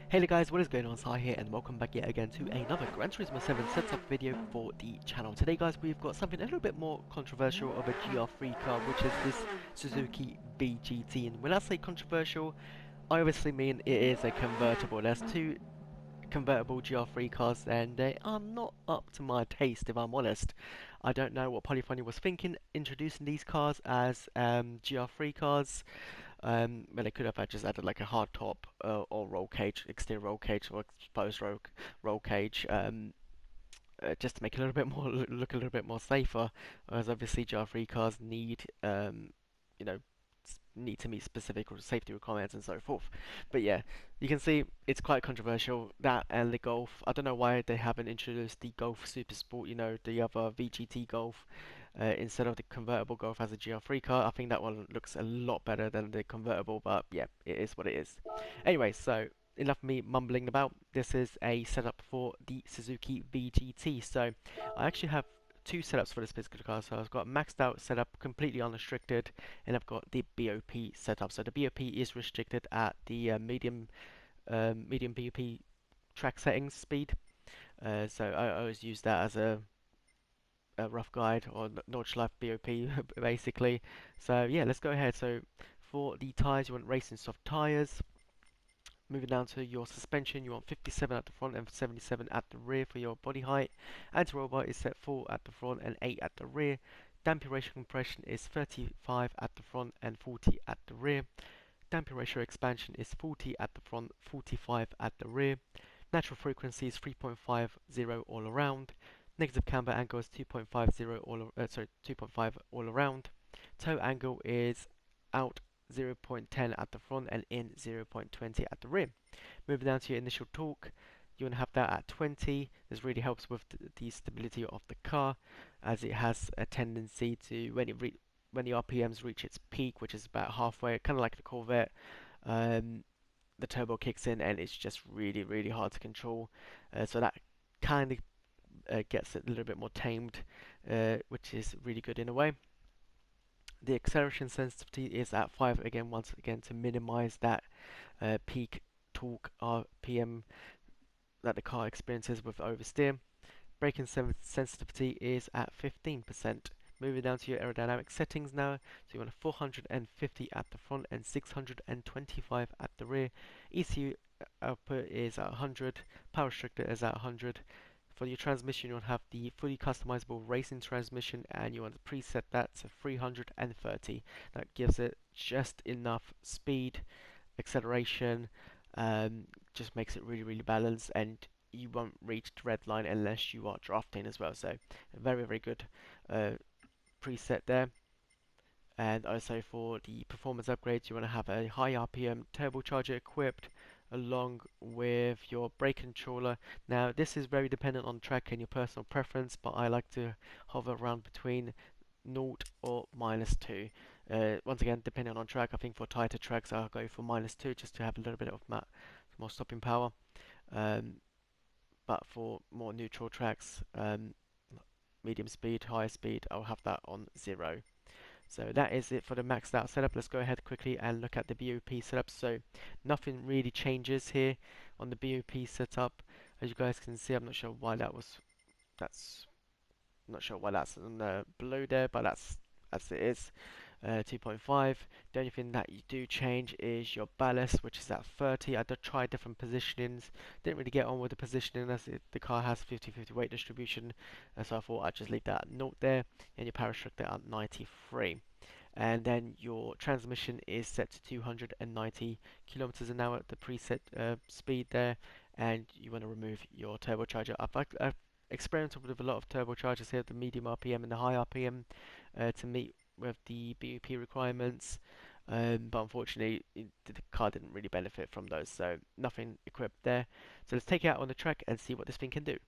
Hey there guys, what is going on? Sai here and welcome back yet again to another Gran Turismo 7 setup video for the channel. Today guys, we've got something a little bit more controversial of a GR3 car, which is this Suzuki VGT. And when I say controversial, I obviously mean it is a convertible. There's two convertible GR3 cars and they are not up to my taste, if I'm honest. I don't know what Polyphony was thinking introducing these cars as GR3 cars. But they could have just added like a hard top or roll cage, exterior roll cage or exposed roll cage, just to make it a little bit more look a little bit more safer. As obviously GR3 cars need, you know, need to meet specific safety requirements and so forth. But yeah, you can see it's quite controversial, that and the Golf. I don't know why they haven't introduced the Golf Super Sport, you know, the other VGT Golf, instead of the convertible Golf as a GR3 car. I think that one looks a lot better than the convertible, but yeah, it is what it is. Anyway, so enough of me mumbling about. This is a setup for the Suzuki VGT. So I actually have two setups for this particular car. So I've got a maxed out setup, completely unrestricted, and I've got the BOP setup. So the BOP is restricted at the medium BOP track settings speed. So I always use that as a rough guide or Notch Life BOP basically. So yeah, let's go ahead. So for the tires, you want racing soft tires. Moving down to your suspension, you want 57 at the front and 77 at the rear for your body height. Anti-roll is set 4 at the front and 8 at the rear. Damping ratio compression is 35 at the front and 40 at the rear. Damping ratio expansion is 40 at the front, 45 at the rear. Natural frequency is 3.50 all around. Negative camber angle is 2.5 all around. Toe angle is out 0.10 at the front and in 0.20 at the rear. Moving down to your initial torque, you want to have that at 20. This really helps with the stability of the car, as it has a tendency to, when the RPMs reach its peak, which is about halfway, kind of like the Corvette, the turbo kicks in and it's just really hard to control. So that kind of gets it a little bit more tamed, which is really good in a way. The acceleration sensitivity is at 5 again, once again, to minimize that peak torque RPM that the car experiences with oversteer. Braking sensitivity is at 15%. Moving down to your aerodynamic settings now, so you want a 450 at the front and 625 at the rear. ECU output is at 100, power restrictor is at 100. For your transmission, you want to have the fully customizable racing transmission, and you want to preset that to 330. That gives it just enough speed, acceleration, just makes it really balanced, and you won't reach the red line unless you are drafting as well. So very good preset there. And also for the performance upgrades, you want to have a high RPM turbocharger equipped along with your brake controller. Now this is very dependent on track and your personal preference, but I like to hover around between 0 or -2. Once again, depending on track, I think for tighter tracks I'll go for -2 just to have a little bit of more stopping power. But for more neutral tracks, medium speed, higher speed, I'll have that on 0. So that is it for the maxed out setup. Let's go ahead quickly and look at the BOP setup. So nothing really changes here on the BOP setup. As you guys can see, I'm not sure why that's not sure why that's on the below there, but that's as it is. 2.5. The only thing that you do change is your ballast, which is at 30. I did try different positionings, didn't really get on with the positioning as the car has 50-50 weight distribution, so I thought I'd just leave that at 0 there, and your power restrictor at 93. And then your transmission is set to 290 kilometers an hour at the preset speed there, and you want to remove your turbocharger. I've experimented with a lot of turbochargers here, the medium RPM and the high RPM, to meet with the BOP requirements, but unfortunately the car didn't really benefit from those, so nothing equipped there. So let's take it out on the track and see what this thing can do.